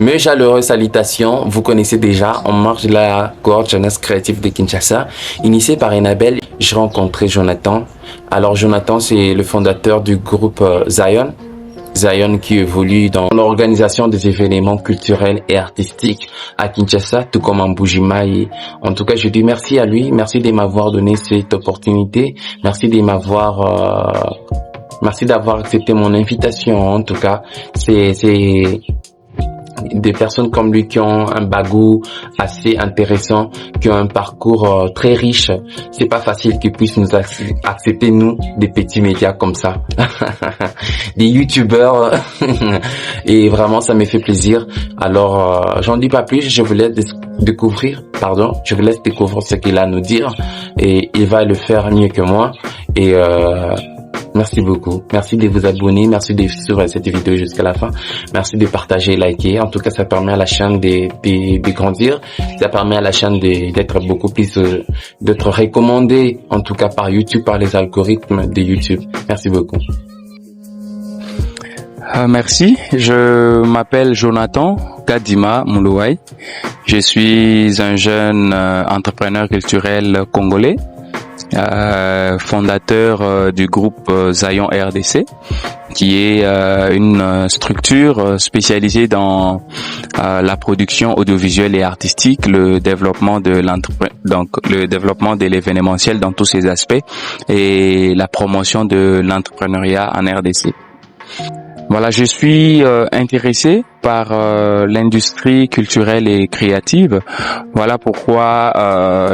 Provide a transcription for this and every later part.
Mes chaleureuses salutations, vous connaissez déjà, en marge de la cohorte jeunesse créative de Kinshasa, initiée par Enabel, j'ai rencontré Jonathan. Alors Jonathan, c'est le fondateur du groupe Zion. Zion qui évolue dans l'organisation des événements culturels et artistiques à Kinshasa, tout comme en Bujimaï. En tout cas, je dis merci à lui, merci de m'avoir donné cette opportunité, merci d'avoir accepté mon invitation. En tout cas, c'est des personnes comme lui qui ont un bagou assez intéressant, qui ont un parcours très riche. C'est pas facile qu'ils puissent nous accepter, nous, des petits médias comme ça. Des youtubeurs. Et vraiment, ça me fait plaisir. Alors, j'en dis pas plus, je vous laisse découvrir ce qu'il a à nous dire. Et il va le faire mieux que moi. Et merci beaucoup. Merci de vous abonner. Merci de suivre cette vidéo jusqu'à la fin. Merci de partager, liker. En tout cas, ça permet à la chaîne de grandir. Ça permet à la chaîne d'être beaucoup plus, d'être recommandée, en tout cas par YouTube, par les algorithmes de YouTube. Merci beaucoup. Merci. Je m'appelle Jonathan Kadima Moulouaï. Je suis un jeune entrepreneur culturel congolais. Fondateur du groupe Zion RDC, qui est une structure spécialisée dans la production audiovisuelle et artistique, le développement de l'événementiel dans tous ses aspects et la promotion de l'entrepreneuriat en RDC. Voilà, je suis intéressé par l'industrie culturelle et créative. Voilà pourquoi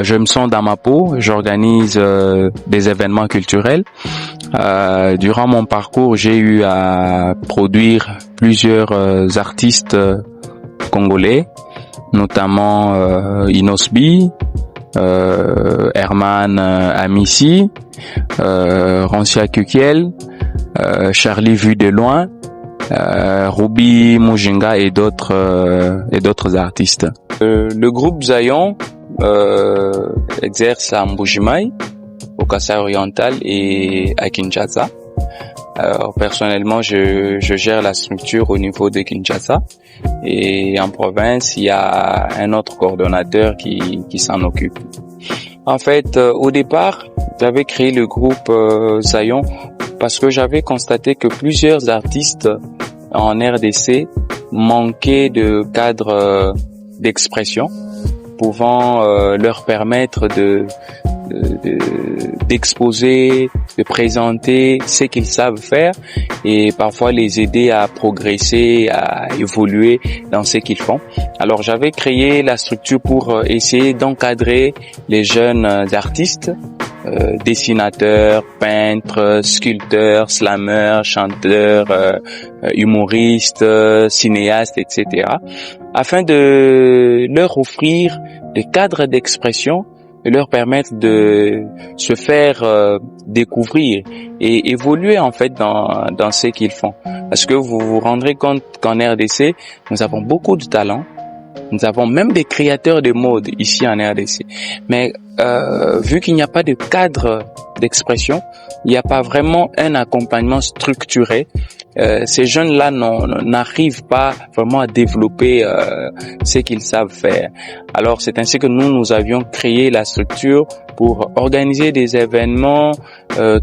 je me sens dans ma peau. J'organise des événements culturels. Durant mon parcours, j'ai eu à produire plusieurs artistes congolais, notamment Inosbi, Herman Amissi, Rancia Kukiel, Charlie Vu de Loin, Ruby Mujinga et d'autres artistes. Le groupe Zion exerce à Mbujimaï, au Kasaï oriental et à Kinshasa. Personnellement, je gère la structure au niveau de Kinshasa, et en province, il y a un autre coordonnateur qui s'en occupe. En fait, au départ, j'avais créé le groupe Zion parce que j'avais constaté que plusieurs artistes en RDC manquaient de cadre d'expression pouvant leur permettre d'exposer, de présenter ce qu'ils savent faire et parfois les aider à progresser, à évoluer dans ce qu'ils font. Alors j'avais créé la structure pour essayer d'encadrer les jeunes artistes, dessinateurs, peintres, sculpteurs, slameurs, chanteurs, humoristes, cinéastes, etc., afin de leur offrir des cadres d'expression et leur permettre de se faire découvrir et évoluer en fait dans ce qu'ils font. Parce que vous vous rendrez compte qu'en RDC, nous avons beaucoup de talents. Nous avons même des créateurs de mode ici en RDC. Mais vu qu'il n'y a pas de cadre d'expression, il n'y a pas vraiment un accompagnement structuré. Ces jeunes-là n'arrivent pas vraiment à développer ce qu'ils savent faire. Alors c'est ainsi que nous avions créé la structure pour organiser des événements,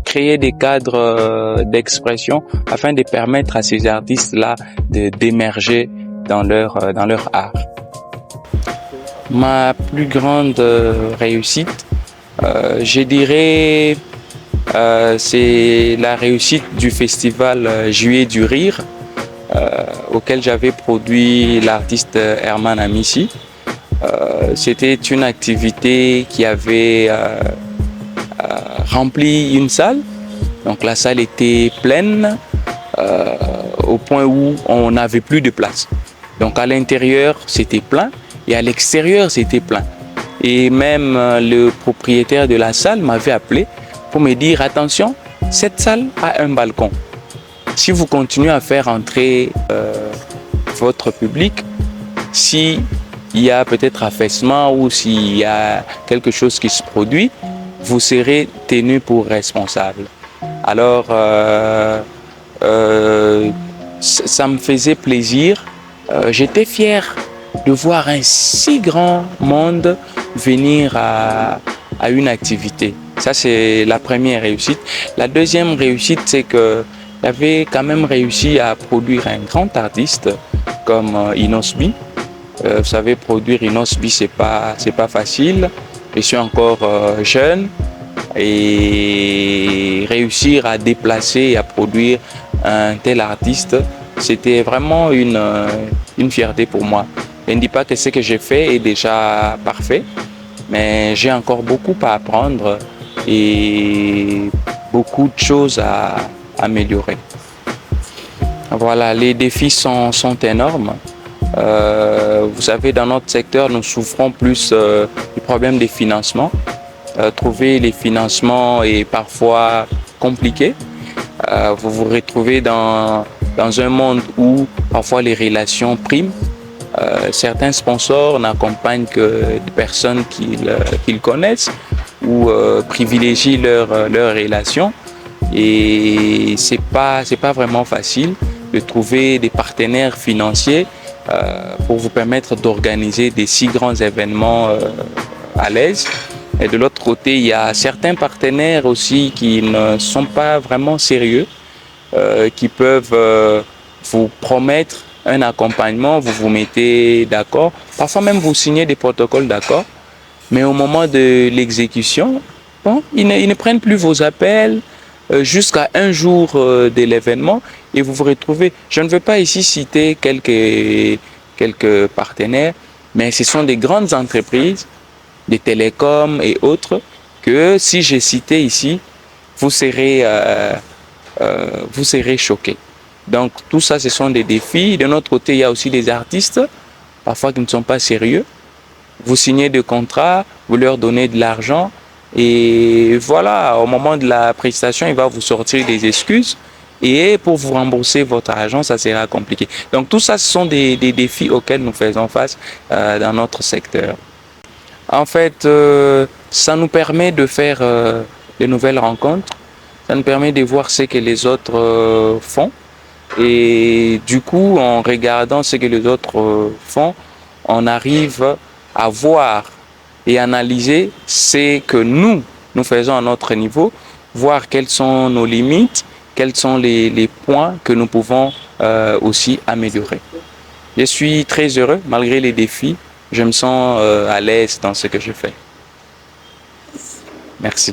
créer des cadres d'expression afin de permettre à ces artistes-là d'émerger dans leur art. Ma plus grande réussite, je dirais, c'est la réussite du festival Juillet du Rire, auquel j'avais produit l'artiste Herman Amissi. C'était une activité qui avait rempli une salle. Donc la salle était pleine au point où on n'avait plus de place. Donc à l'intérieur, c'était plein. Et à l'extérieur, c'était plein. Et même le propriétaire de la salle m'avait appelé pour me dire, attention, cette salle a un balcon. Si vous continuez à faire entrer votre public, s'il y a peut-être affaissement ou s'il y a quelque chose qui se produit, vous serez tenu pour responsable. Alors, ça me faisait plaisir j'étais fier de voir un si grand monde venir à une activité. Ça, c'est la première réussite. La deuxième réussite, c'est que j'avais quand même réussi à produire un grand artiste comme Inosbi. Vous savez, produire Inosbi, c'est pas facile. Je suis encore jeune et réussir à déplacer et à produire un tel artiste, c'était vraiment une fierté pour moi. Je ne dis pas que ce que j'ai fait est déjà parfait, mais j'ai encore beaucoup à apprendre et beaucoup de choses à améliorer. Voilà, les défis sont énormes. Vous savez, dans notre secteur, nous souffrons plus du problème des financements. Trouver les financements est parfois compliqué. Vous vous retrouvez dans un monde où parfois les relations priment. Certains sponsors n'accompagnent que des personnes qu'ils connaissent ou privilégient leurs relations. Et c'est pas vraiment facile de trouver des partenaires financiers pour vous permettre d'organiser des si grands événements à l'aise. Et de l'autre côté, il y a certains partenaires aussi qui ne sont pas vraiment sérieux, qui peuvent vous promettre un accompagnement, vous vous mettez d'accord, parfois même vous signez des protocoles d'accord, mais au moment de l'exécution, bon, ils ne prennent plus vos appels jusqu'à un jour de l'événement et vous vous retrouvez. Je ne veux pas ici citer quelques partenaires, mais ce sont des grandes entreprises, des télécoms et autres, que si j'ai cité ici, vous serez choqués. Donc tout ça, ce sont des défis. De notre côté, il y a aussi des artistes, parfois qui ne sont pas sérieux. Vous signez des contrats, vous leur donnez de l'argent et voilà, au moment de la prestation, il va vous sortir des excuses et pour vous rembourser votre argent, ça sera compliqué. Donc tout ça, ce sont des défis auxquels nous faisons face dans notre secteur. En fait, ça nous permet de faire de nouvelles rencontres, ça nous permet de voir ce que les autres font. Et du coup, en regardant ce que les autres font, on arrive à voir et analyser ce que nous faisons à notre niveau, voir quelles sont nos limites, quels sont les points que nous pouvons aussi améliorer. Je suis très heureux, malgré les défis, je me sens à l'aise dans ce que je fais. Merci.